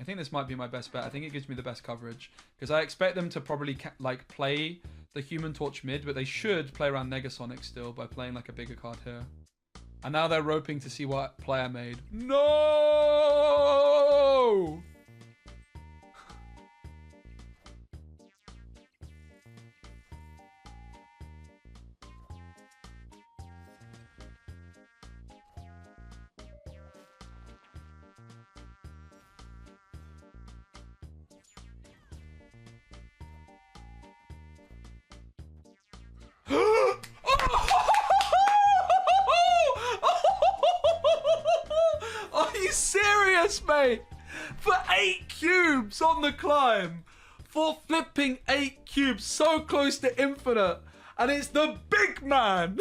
think this might be my best bet. I think it gives me the best coverage because I expect them to probably like play the Human Torch mid, but they should play around Negasonic still by playing like a bigger card here. And now they're roping to see what play I made. No! Are you serious, mate? For 8 cubes on the climb. For flipping 8 cubes so close to infinite. And it's the big man.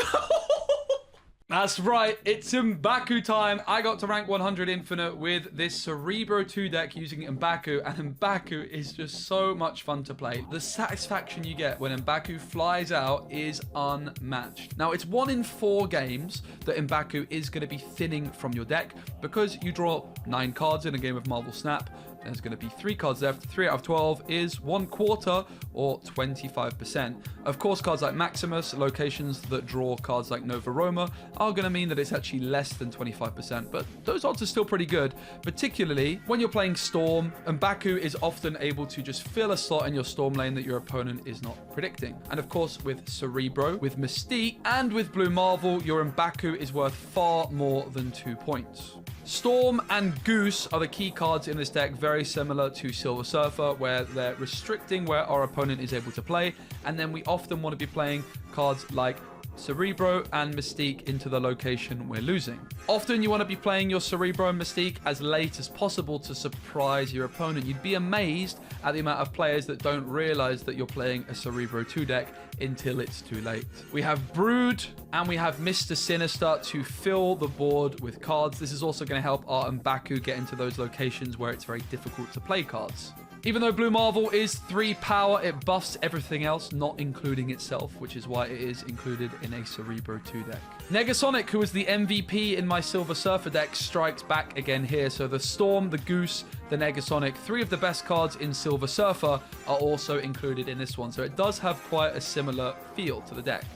That's right, it's Mbaku time. I got to rank 100 infinite with this Cerebro 2 deck using Mbaku, and Mbaku is just so much fun to play. The satisfaction you get when Mbaku flies out is unmatched. Now, it's 1 in 4 games that Mbaku is going to be thinning from your deck because you draw 9 cards in a game of Marvel Snap. There's going to be 3 cards left. 3 out of 12 is 1/4 or 25%. Of course, cards like Maximus, locations that draw cards like Nova Roma, are going to mean that it's actually less than 25%, but those odds are still pretty good, particularly when you're playing Storm. Mbaku is often able to just fill a slot in your Storm lane that your opponent is not predicting. And of course, with Cerebro, with Mystique, and with Blue Marvel, your Mbaku is worth far more than 2 points. Storm and Goose are the key cards in this deck, very similar to Silver Surfer, where they're restricting where our opponent is able to play, and then we often want to be playing cards like Cerebro and Mystique into the location we're losing. Often you want to be playing your Cerebro and Mystique as late as possible to surprise your opponent. You'd be amazed at the amount of players that don't realize that you're playing a Cerebro 2 deck until it's too late. We have Brood and we have Mr. Sinister to fill the board with cards. This is also going to help our Mbaku get into those locations where it's very difficult to play cards. Even though Blue Marvel is 3 power, it buffs everything else, not including itself, which is why it is included in a Cerebro 2 deck. Negasonic, who was the MVP in my Silver Surfer deck, strikes back again here. So the Storm, the Goose, the Negasonic, 3 of the best cards in Silver Surfer are also included in this one. So it does have quite a similar feel to the deck.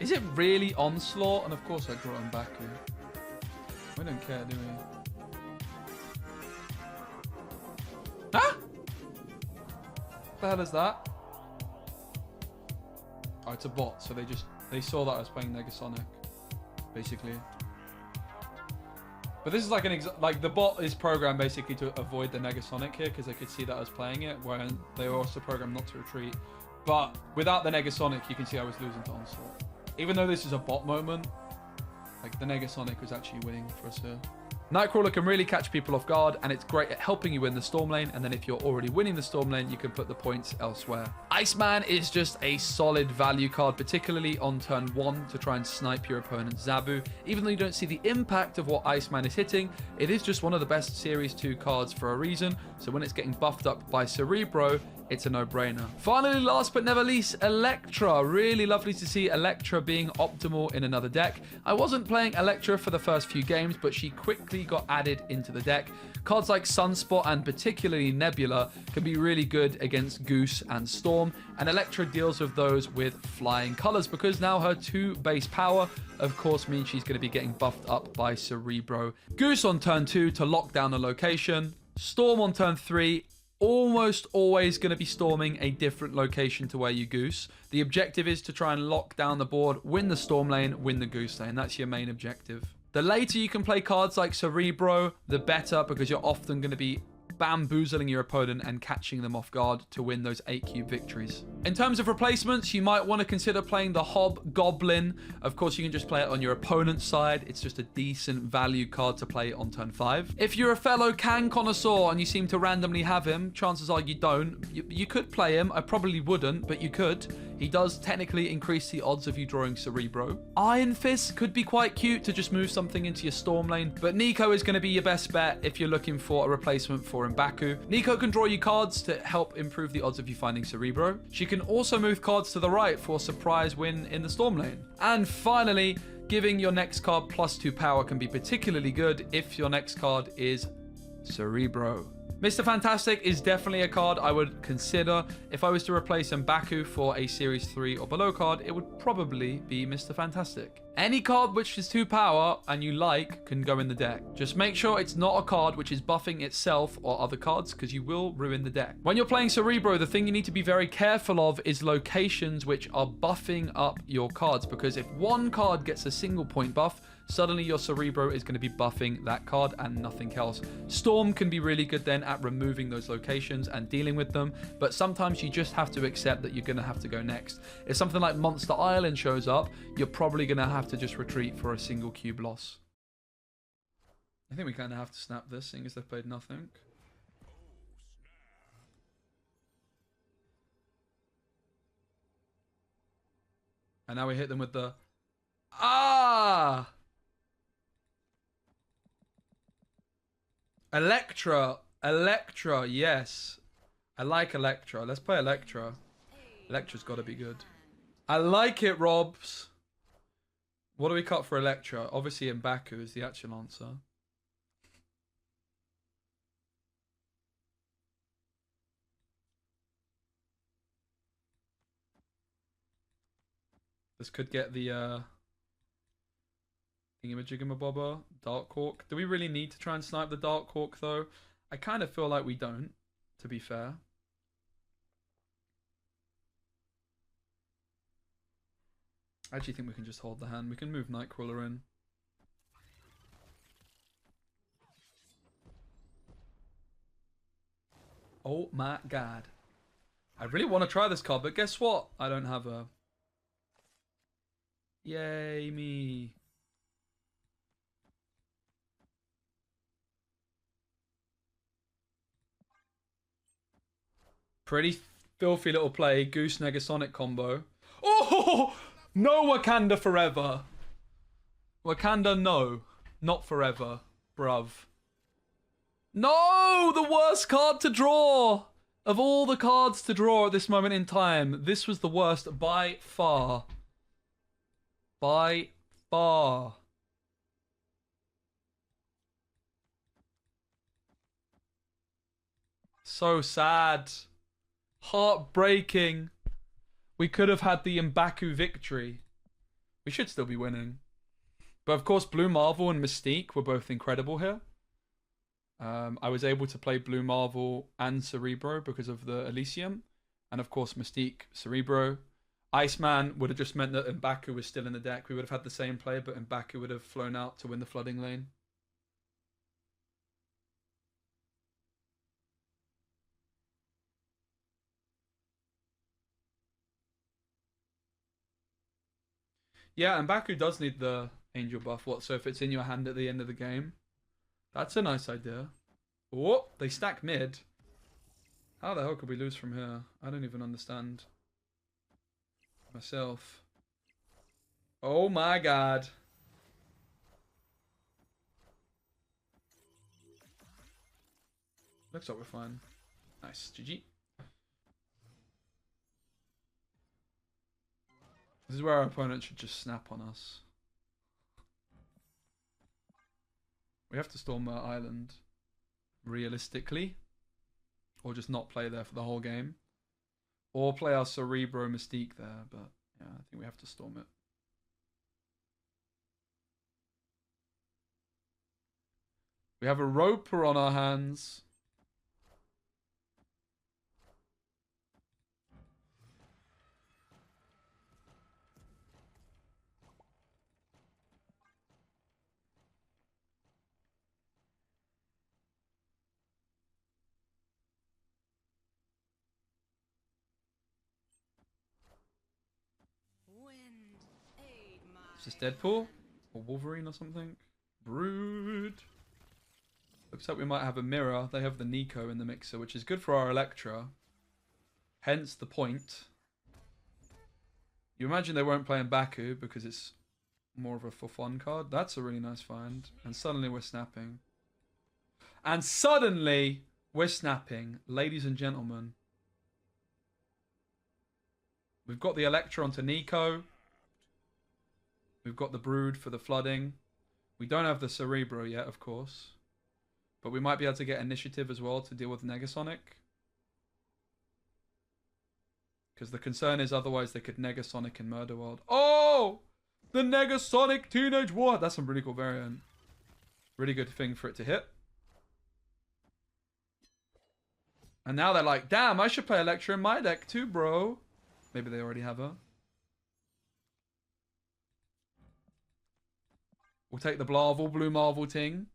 Is it really Onslaught? And of course I draw Mbaku. We don't care, do we? Huh? What the hell is that? Oh, it's a bot, so they saw that I was playing Negasonic, basically. But this is like the bot is programmed basically to avoid the Negasonic here because they could see that I was playing it, where they were also programmed not to retreat. But without the Negasonic, you can see I was losing to Onslaught. Even though this is a bot moment, like the Negasonic was actually winning for us here. Nightcrawler can really catch people off guard, and it's great at helping you win the Storm lane, and then if you're already winning the Storm lane, you can put the points elsewhere. Iceman is just a solid value card, particularly on turn 1 to try and snipe your opponent's Zabu. Even though you don't see the impact of what Iceman is hitting, it is just one of the best Series 2 cards for a reason, so when it's getting buffed up by Cerebro, it's a no-brainer. Finally, last but never least, Elektra. Really lovely to see Elektra being optimal in another deck. I wasn't playing Elektra for the first few games, but she quickly got added into the deck. Cards like Sunspot and particularly Nebula can be really good against Goose and Storm, and Elektra deals with those with flying colors because now her 2 base power, of course, means she's going to be getting buffed up by Cerebro. Goose on turn 2 to lock down a location. Storm on turn 3, almost always going to be storming a different location to where you Goose. The objective is to try and lock down the board, win the Storm lane, win the Goose lane. That's your main objective. The later you can play cards like Cerebro, the better, because you're often going to be bamboozling your opponent and catching them off guard to win those 8-cube victories. In terms of replacements, you might want to consider playing the Hobgoblin. Of course, you can just play it on your opponent's side. It's just a decent value card to play on turn 5. If you're a fellow Kang connoisseur and you seem to randomly have him, chances are you don't. You could play him. I probably wouldn't, but you could. He does technically increase the odds of you drawing Cerebro. Iron Fist could be quite cute to just move something into your Storm lane, but Nico is going to be your best bet if you're looking for a replacement for Mbaku. Nico can draw you cards to help improve the odds of you finding Cerebro. She can also move cards to the right for a surprise win in the Storm lane. And finally, giving your next card +2 power can be particularly good if your next card is Cerebro. Mr. Fantastic is definitely a card I would consider. If I was to replace Mbaku for a Series 3 or below card, it would probably be Mr. Fantastic. Any card which is 2 power and you like can go in the deck. Just make sure it's not a card which is buffing itself or other cards, because you will ruin the deck. When you're playing Cerebro, the thing you need to be very careful of is locations which are buffing up your cards, because if one card gets a single point buff, suddenly your Cerebro is going to be buffing that card and nothing else. Storm can be really good then at removing those locations and dealing with them, but sometimes you just have to accept that you're going to have to go next. If something like Monster Island shows up, you're probably going to have to just retreat for a single cube loss. I think we kind of have to snap this, seeing as they've played nothing. And now we hit them with the... Ah! Elektra, yes. I like Elektra. Let's play Elektra. Elektra's got to be good. I like it, Robs. What do we cut for Elektra? Obviously, Mbaku is the actual answer. This could get the Thingamajiggamabobber, Dark Hawk. Do we really need to try and snipe the Dark Hawk though? I kind of feel like we don't, to be fair. I actually think we can just hold the hand. We can move Nightcrawler in. Oh my god. I really want to try this card, but guess what? I don't have a... Yay, me. Pretty filthy little play. Goose Negasonic combo. Oh! No Wakanda forever. Wakanda, no. Not forever. Bruv. No! The worst card to draw! Of all the cards to draw at this moment in time, this was the worst by far. By far. So sad. Heartbreaking. We could have had the Mbaku victory. We should still be winning. But of course, Blue Marvel and Mystique were both incredible here. I was able to play Blue Marvel and Cerebro because of the Elysium. And of course, Mystique, Cerebro. Iceman would have just meant that Mbaku was still in the deck. We would have had the same play, but Mbaku would have flown out to win the flooding lane. Yeah, Mbaku does need the angel buff. What, so if it's in your hand at the end of the game? That's a nice idea. Oh, they stack mid. How the hell could we lose from here? I don't even understand myself. Oh my god. Looks like we're fine. Nice. GG. This is where our opponent should just snap on us. We have to storm our island, realistically. Or just not play there for the whole game. Or play our Cerebro Mystique there, but yeah, I think we have to storm it. We have a Roper on our hands. Is this Deadpool? Or Wolverine or something? Brood. Looks like we might have a mirror. They have the Nico in the mixer, which is good for our Elektra. Hence the point. You imagine they won't play Mbaku because it's more of a for fun card. That's a really nice find. And suddenly we're snapping. And suddenly we're snapping. Ladies and gentlemen. We've got the Elektra onto Nico. We've got the Brood for the flooding. We don't have the Cerebro yet, of course. But we might be able to get initiative as well to deal with Negasonic. Because the concern is otherwise they could Negasonic in Murder World. Oh! The Negasonic Teenage Warhead. That's a really cool variant. Really good thing for it to hit. And now they're like, damn, I should play Elektra in my deck too, bro. Maybe they already have her. We'll take the Blue Marvel ting.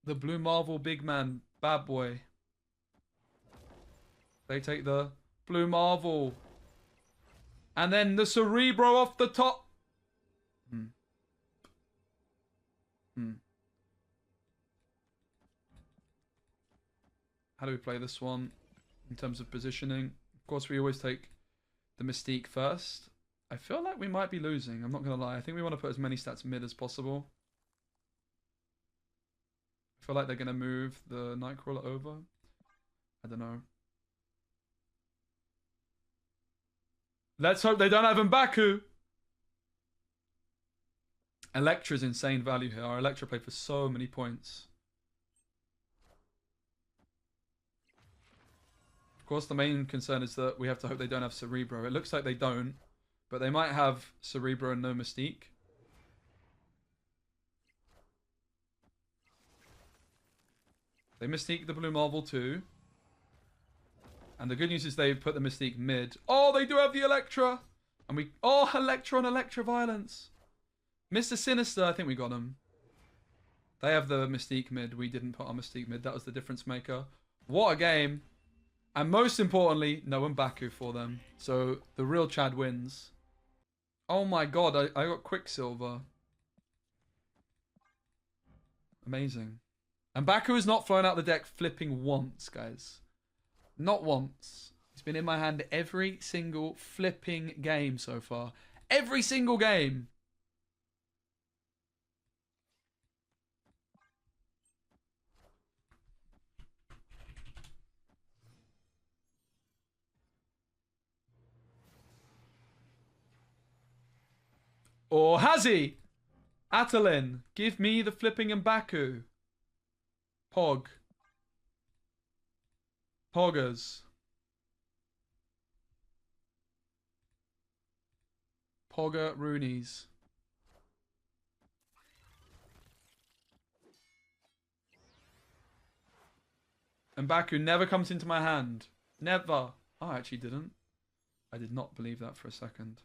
The Blue Marvel big man, bad boy. They take the Blue Marvel. And then the Cerebro off the top. How do we play this one in terms of positioning? Of course, we always take the Mystique first. I feel like we might be losing. I'm not going to lie. I think we want to put as many stats mid as possible. I feel like they're going to move the Nightcrawler over. I don't know. Let's hope they don't have Mbaku. Elektra's insane value here. Our Elektra played for so many points. Of course, the main concern is that we have to hope they don't have Cerebro. It looks like they don't, but they might have Cerebro and no Mystique. They Mystique the Blue Marvel too. And the good news is they've put the Mystique mid. Oh, they do have the Elektra! And we... Oh, Elektra on Elektra violence. Mr. Sinister, I think we got him. They have the Mystique mid. We didn't put our Mystique mid. That was the difference maker. What a game. And most importantly, no Mbaku for them. So the real Chad wins. Oh my god, I got Quicksilver. Amazing. Mbaku has not flown out the deck flipping once, guys. Not once. He's been in my hand every single flipping game so far. Every single game. Or has he? Atalin, give me the flipping Mbaku. Pog. Poggers. Pogger Roonies. Mbaku never comes into my hand. Never. Oh, I actually didn't. I did not believe that for a second.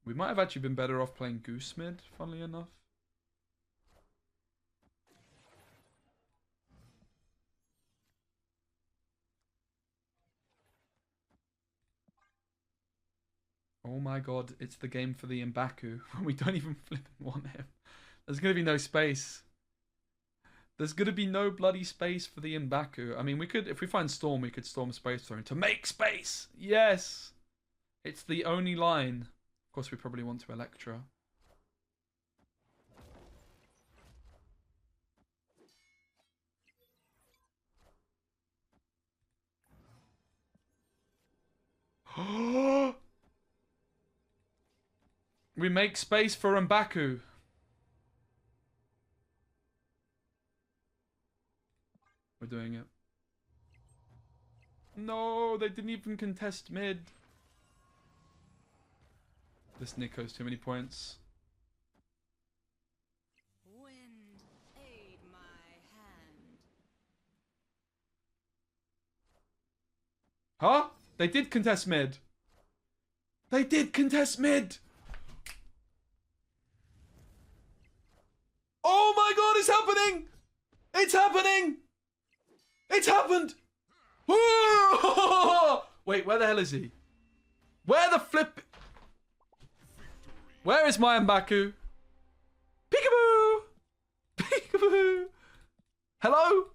We might have actually been better off playing Goose mid, funnily enough. Oh my god, it's the game for the Mbaku. We don't even flip want him. There's going to be no space. There's going to be no bloody space for the Mbaku. I mean, we could, if we find Storm, we could Storm Space Throne to make space. Yes. It's the only line. Of course, we probably want to Elektra. We make space for Mbaku. We're doing it. No, they didn't even contest mid. This Nico's too many points. Wind, aid my hand. Huh? They did contest mid. They did contest mid. Oh my god, it's happening! It's happening! It's happened! Wait, where the hell is he? Where the flip... Where is my Mbaku? Peekaboo! Peekaboo! Hello?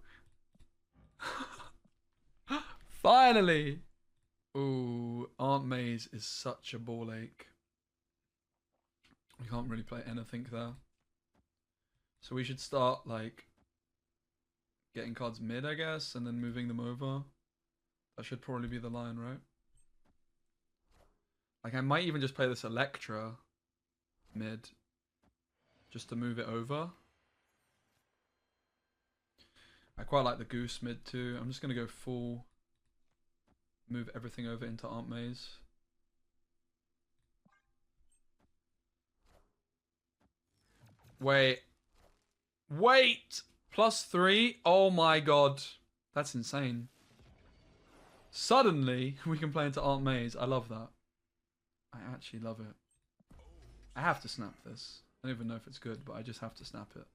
Finally! Ooh, Aunt May's is such a ball ache. We can't really play anything there. So we should start, like, getting cards mid, I guess, and then moving them over. That should probably be the line, right? Like, I might even just play this Elektra mid. Just to move it over. I quite like the Goose mid too. I'm just going to go full. Move everything over into Aunt May's. Wait. Wait! +3? Oh my god. That's insane. Suddenly, we can play into Aunt May's. I love that. I actually love it. I have to snap this. I don't even know if it's good, but I just have to snap it.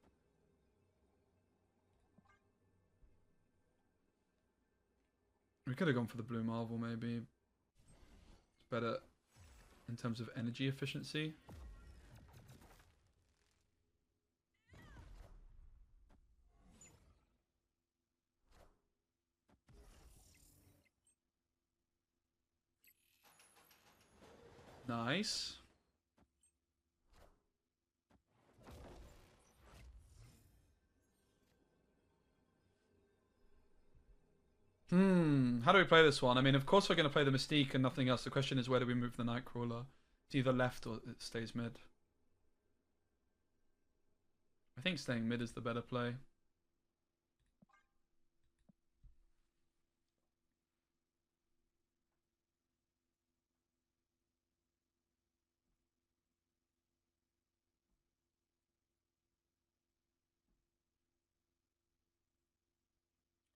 We could have gone for the blue marble, maybe. It's better in terms of energy efficiency. Nice. How do we play this one? I mean, of course we're going to play the Mystique and nothing else. The question is, where do we move the Nightcrawler? It's either left or it stays mid. I think staying mid is the better play.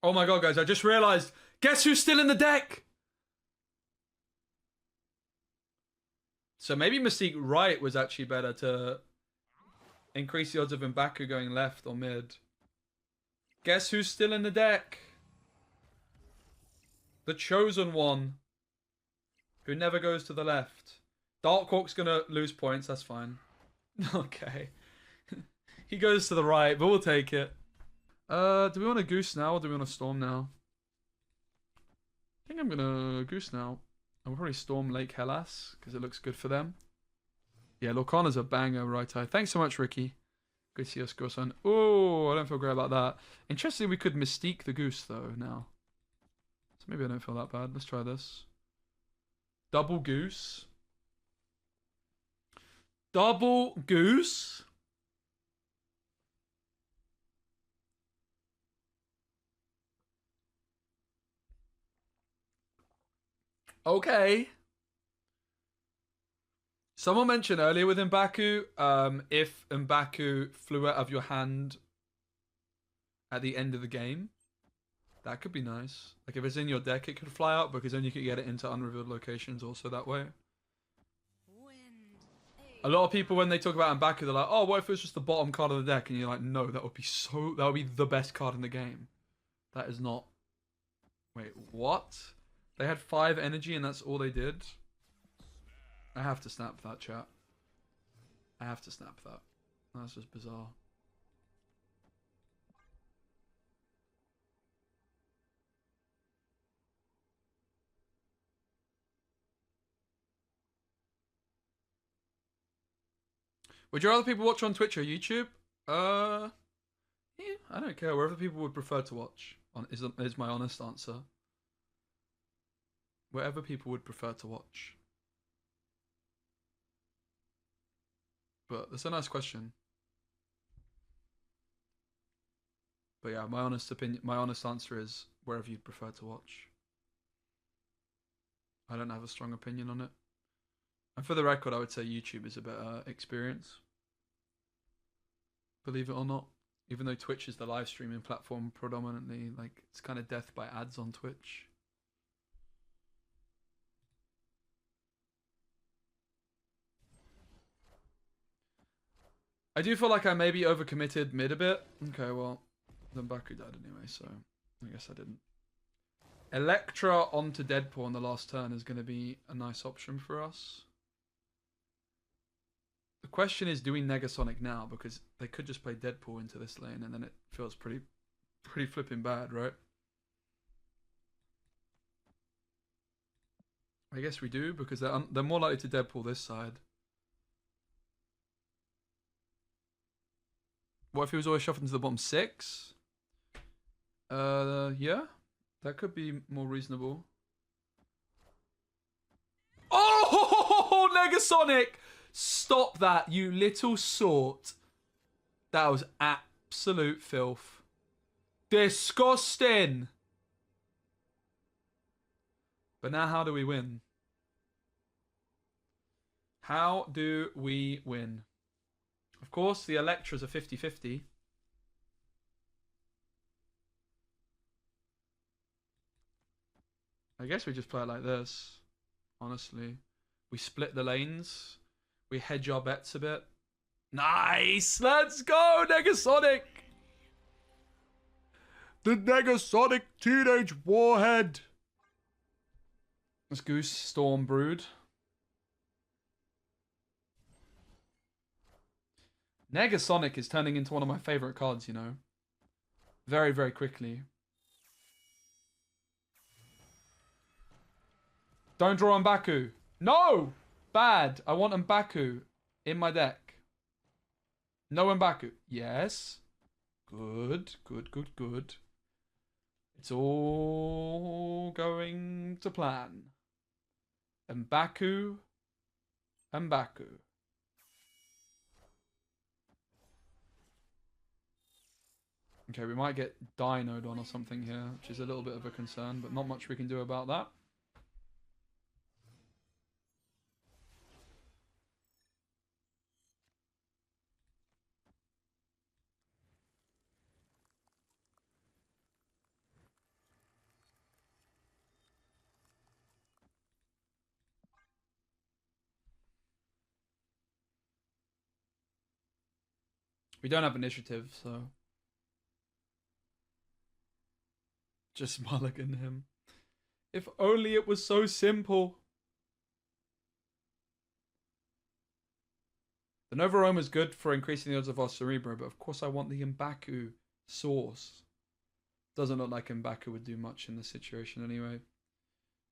Oh my god, guys, I just realized. Guess who's still in the deck? So maybe Mystique right was actually better to increase the odds of Mbaku going left or mid. Guess who's still in the deck? The chosen one. Who never goes to the left. Darkhawk's gonna lose points, that's fine. Okay. He goes to the right, but we'll take it. Do we want a Goose now or do we want a Storm now? I think I'm gonna Goose now. I'll probably Storm Lake Hellas because it looks good for them. Yeah, Lorcana's a banger, right eye. Thanks so much, Ricky. Good to see us, Goose on. Oh, I don't feel great about that. Interesting, we could Mystique the Goose though now. So maybe I don't feel that bad. Let's try this. Double Goose. Double Goose. Okay. Someone mentioned earlier with Mbaku, if Mbaku flew out of your hand at the end of the game, that could be nice. Like if it's in your deck, it could fly out because then you could get it into unrevealed locations also that way. A lot of people, when they talk about Mbaku, they're like, oh, what if it was just the bottom card of the deck? And you're like, no, that would be the best card in the game. That is not... Wait, what? They had 5 energy and that's all they did? I have to snap that, chat. I have to snap that. That's just bizarre. Would you rather people watch on Twitch or YouTube? Yeah, I don't care. Wherever people would prefer to watch is my honest answer. Wherever people would prefer to watch. But that's a nice question. But yeah, my honest opinion, my honest answer is wherever you'd prefer to watch. I don't have a strong opinion on it. And for the record, I would say YouTube is a better experience. Believe it or not. Even though Twitch is the live streaming platform predominantly, like it's kind of death by ads on Twitch. I do feel like I maybe overcommitted mid a bit. Okay, well, then Mbaku died anyway, so I guess I didn't. Elektra onto Deadpool on the last turn is going to be a nice option for us. The question is, do we Negasonic now? Because they could just play Deadpool into this lane and then it feels pretty flipping bad, right? I guess we do, because they're more likely to Deadpool this side. What if he was always shuffled into the bottom 6? Yeah. That could be more reasonable. Oh! Oh, Negasonic! Stop that, you little sort. That was absolute filth. Disgusting. But now how do we win? How do we win? Of course, the Elektra's a 50-50. I guess we just play it like this, honestly. We split the lanes. We hedge our bets a bit. Nice! Let's go, Negasonic! The Negasonic Teenage Warhead! That's Goose, Storm, Brood. Negasonic is turning into one of my favorite cards, you know. Very, very quickly. Don't draw Mbaku. No! Bad. I want Mbaku in my deck. No Mbaku. Yes. Good, good, good, good. It's all going to plan. Mbaku. Mbaku. Okay, we might get Dino'd on or something here, which is a little bit of a concern, but not much we can do about that. We don't have initiative, so... Just mulligan him. If only it was so simple. The Nova Rome is good for increasing the odds of our Cerebro, but of course I want the Mbaku source. Doesn't look like Mbaku would do much in this situation anyway.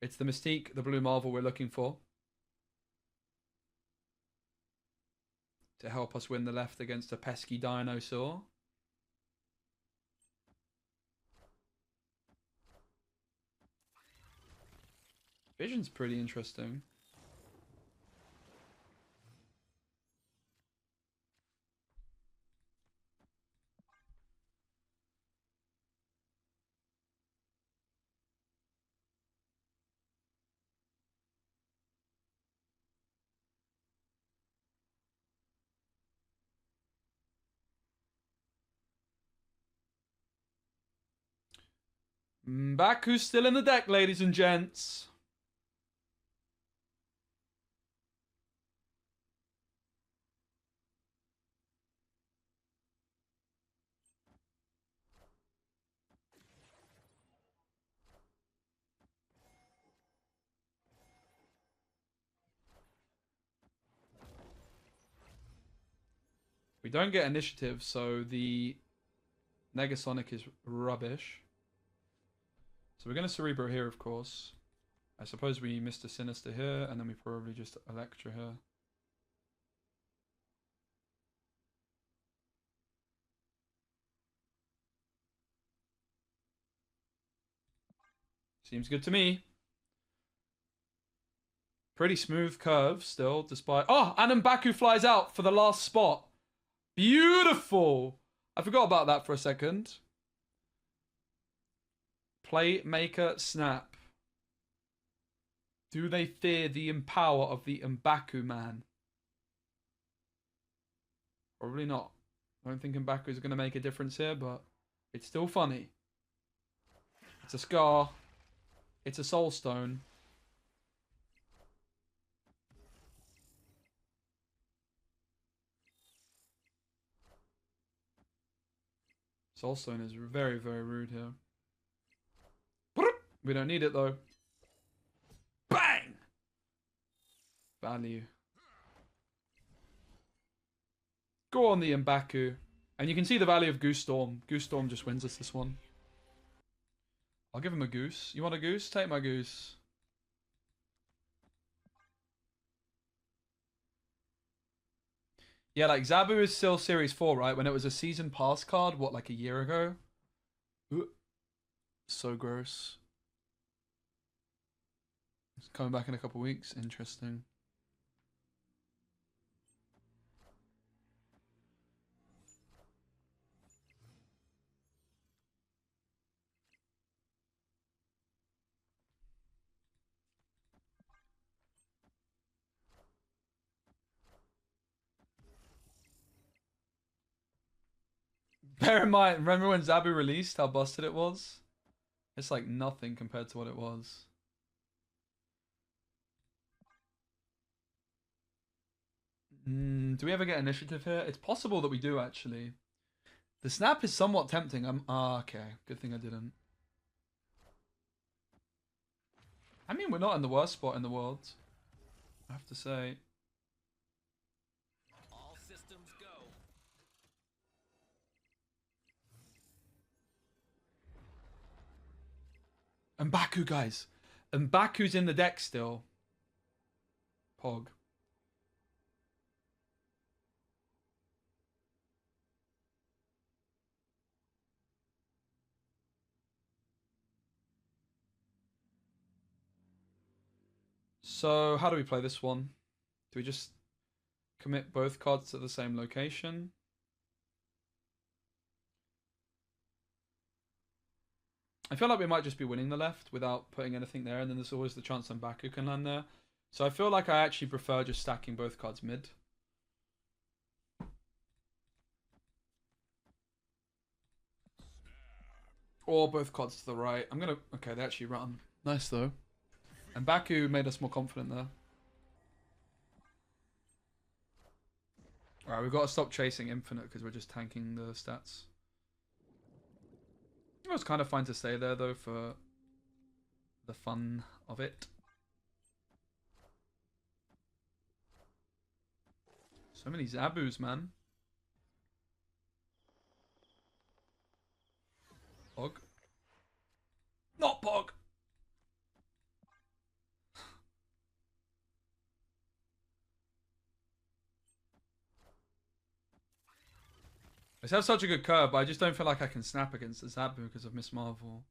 It's the Mystique, the Blue Marvel we're looking for. To help us win the left against a pesky dinosaur. Vision's pretty interesting. Mbaku's still in the deck, ladies and gents. We don't get initiative, so the Negasonic is rubbish. So we're going to Cerebro here, of course. I suppose we missed a Sinister here, and then we probably just Elektra here. Seems good to me. Pretty smooth curve still, despite... Oh, and Mbaku flies out for the last spot. Beautiful! I forgot about that for a second. Playmaker snap. Do they fear the empower of the Mbaku man? Probably not. I don't think Mbaku is going to make a difference here, but it's still funny. It's a Scar. It's a Soul Stone. Soul Stone is very, very rude here. We don't need it though. Bang! Value. Go on the Mbaku. And you can see the value of Goose Storm. Goose Storm just wins us this one. I'll give him a Goose. You want a Goose? Take my Goose. Yeah, like Zabu is still Series 4, right? When it was a Season Pass card, what, like a year ago? Ooh. So gross. It's coming back in a couple weeks. Interesting. Bear in mind, remember when Zabu released, how busted it was? It's like nothing compared to what it was. Do we ever get initiative here? It's possible that we do, actually. The snap is somewhat tempting. Okay. Good thing I didn't. I mean, we're not in the worst spot in the world, I have to say. All systems go. Mbaku, guys. Mbaku's in the deck still. Pog. So, how do we play this one? Do we just commit both cards to the same location? I feel like we might just be winning the left without putting anything there, and then there's always the chance Mbaku can land there. So I feel like I actually prefer just stacking both cards mid. Or both cards to the right. I'm gonna... Okay, they actually run. Nice, though. And Mbaku made us more confident there. Alright, we've got to stop chasing Infinite because we're just tanking the stats. It was kind of fine to stay there, though, for the fun of it. So many Zabus, man. Pog. Not Pog! I just have such a good curve, but I just don't feel like I can snap against the Zabu because of Miss Marvel.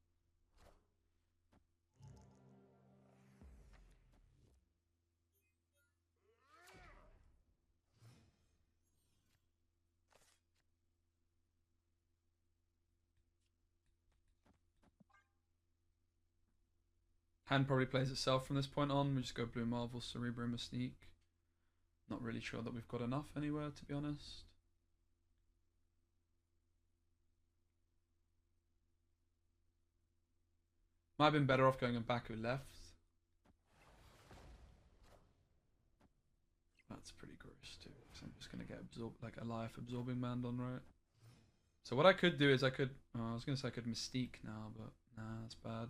Hand probably plays itself from this point on. We just go Blue Marvel, Cerebro, Mystique. Not really sure that we've got enough anywhere, to be honest. Might have been better off going Mbaku left. That's pretty gross too. So I'm just gonna get like a life absorbing man on right. So what I could do is I could. Oh, I was gonna say I could Mystique now, but nah, that's bad.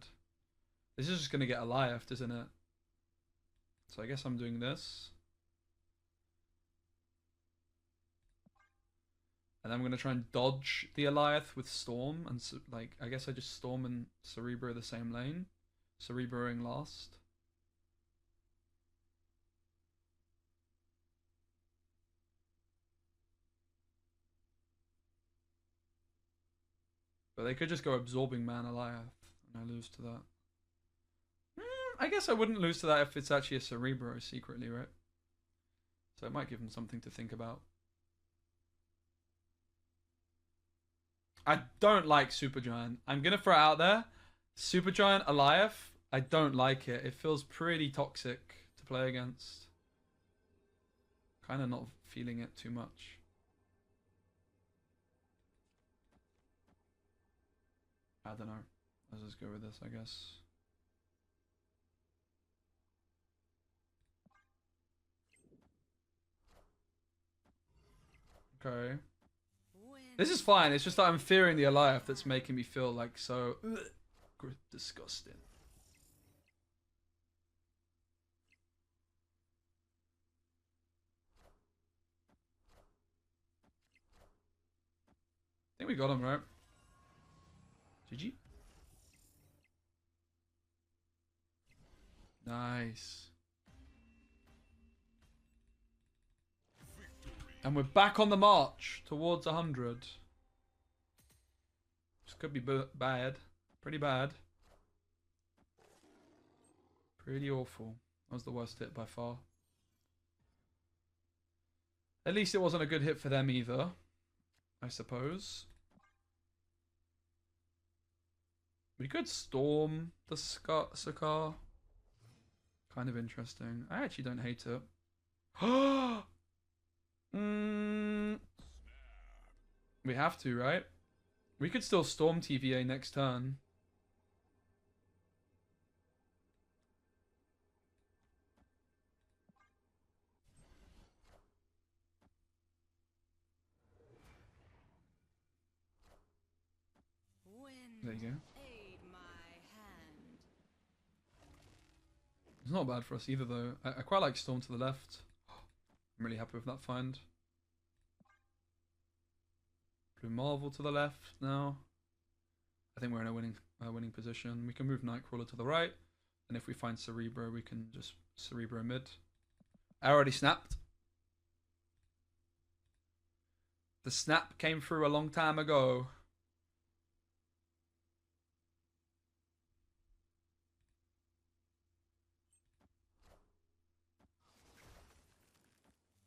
This is just gonna get a life, isn't it? So I guess I'm doing this. And then I'm going to try and dodge the Eliath with Storm. And so, like, I guess I just Storm and Cerebro the same lane. Cerebroing last. But they could just go Absorbing Man Eliath. And I lose to that. I guess I wouldn't lose to that if it's actually a Cerebro secretly, right? So it might give them something to think about. I don't like Supergiant. I'm going to throw it out there. Supergiant Eliath, I don't like it. It feels pretty toxic to play against. Kind of not feeling it too much. I don't know. Let's just go with this, I guess. Okay. This is fine. It's just that I'm fearing the Eliath that's making me feel like so disgusting. I think we got him, right? GG. Nice. And we're back on the march towards 100. This could be bad. Pretty bad. Pretty awful. That was the worst hit by far. At least it wasn't a good hit for them either, I suppose. We could storm the Sakar. Kind of interesting. I actually don't hate it. We have to, right? We could still storm TVA next turn. There you go. Aid my hand. It's not bad for us either, though. I quite like Storm to the left. I'm really happy with that find. Blue Marvel to the left now. I think we're in a winning position. We can move Nightcrawler to the right, and if we find Cerebro, we can just Cerebro mid. I already snapped. The snap came through a long time ago.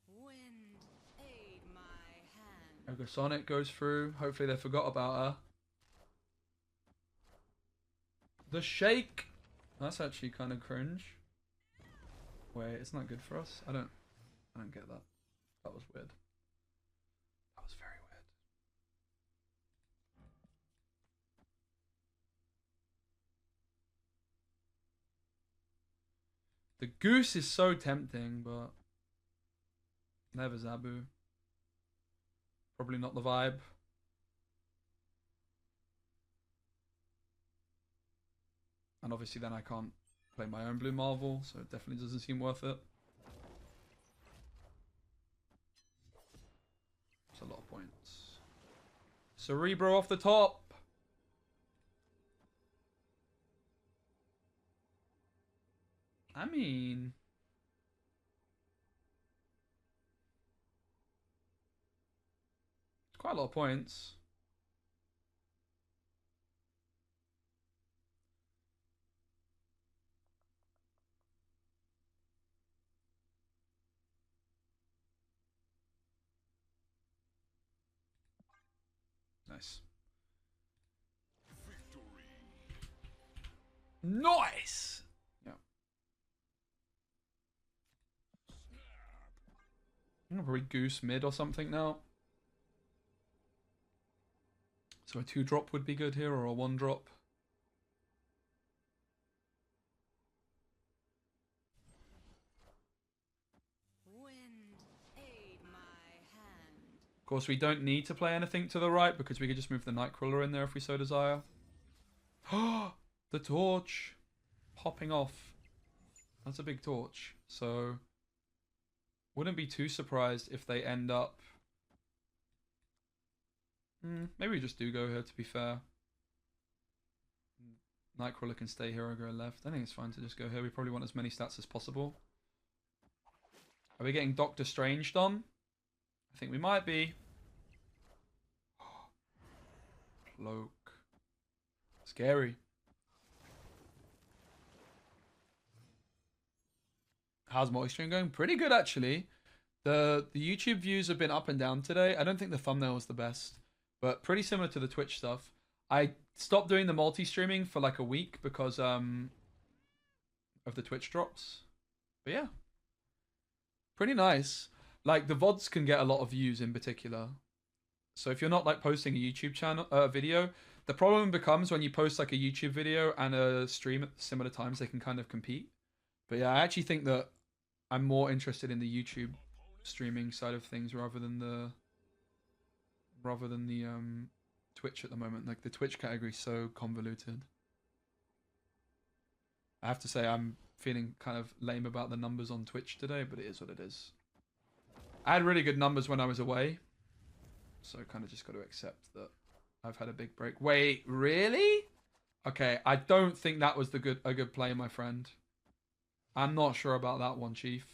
Wind, aid my hand. Negasonic goes through. Hopefully they forgot about her. The shake. That's actually kind of cringe. Wait, it's not good for us. I don't get that. That was weird. That was very weird. The Goose is so tempting, but never Zabu. Probably not the vibe. And obviously then I can't play my own Blue Marvel, so it definitely doesn't seem worth it. It's a lot of points. Cerebro off the top. I mean... it's quite a lot of points. Nice. Victory. Nice! Yeah. I'm gonna probably Goose mid or something now. So a 2-drop would be good here, or a 1-drop. Wind, aid my hand. Of course, we don't need to play anything to the right because we could just move the Nightcrawler in there if we so desire. The torch popping off. That's a big torch. So wouldn't be too surprised if they end up... maybe we just do go here, to be fair. Nightcrawler can stay here or go left. I think it's fine to just go here. We probably want as many stats as possible. Are we getting Doctor Stranged on? I think we might be. Cloak. Scary. How's multi-stream going? Pretty good, actually. The YouTube views have been up and down today. I don't think the thumbnail was the best, but pretty similar to the Twitch stuff. I stopped doing the multi-streaming for like a week because of the Twitch drops. But yeah. Pretty nice. Like, the VODs can get a lot of views in particular. So if you're not like posting a YouTube channel video, the problem becomes when you post like a YouTube video and a stream at similar times, they can kind of compete. But yeah, I actually think that I'm more interested in the YouTube streaming side of things rather than the Twitch at the moment. Like, the Twitch category is so convoluted. I have to say I'm feeling kind of lame about the numbers on Twitch today, but it is what it is. I had really good numbers when I was away, so kind of just got to accept that I've had a big break. Wait, really? Okay, I don't think that was a good play, my friend. I'm not sure about that one, Chief.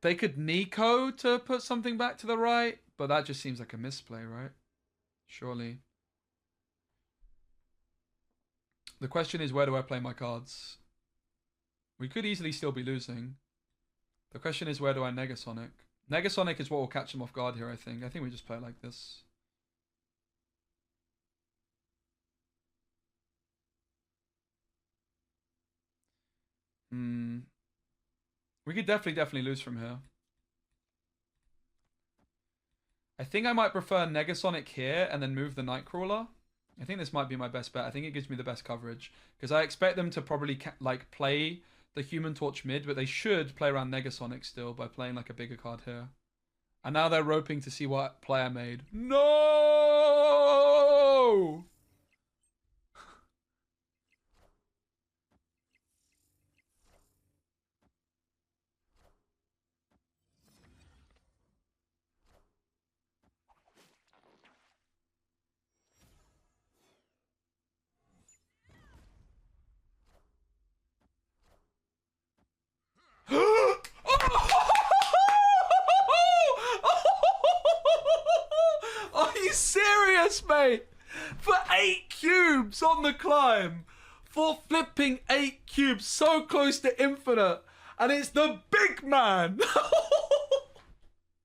They could Nico to put something back to the right, but that just seems like a misplay, right? Surely. The question is, where do I play my cards? We could easily still be losing. The question is, where do I Negasonic? Negasonic is what will catch them off guard here, I think. I think we just play it like this. We could definitely lose from here. I think I might prefer Negasonic here and then move the Nightcrawler. I think this might be my best bet. I think it gives me the best coverage. Because I expect them to probably like play the Human Torch mid, but they should play around Negasonic still by playing like a bigger card here. And now they're roping to see what play I made. No! Are you serious, mate? For 8 cubes on the climb. For flipping 8 cubes so close to infinite. And it's the big man.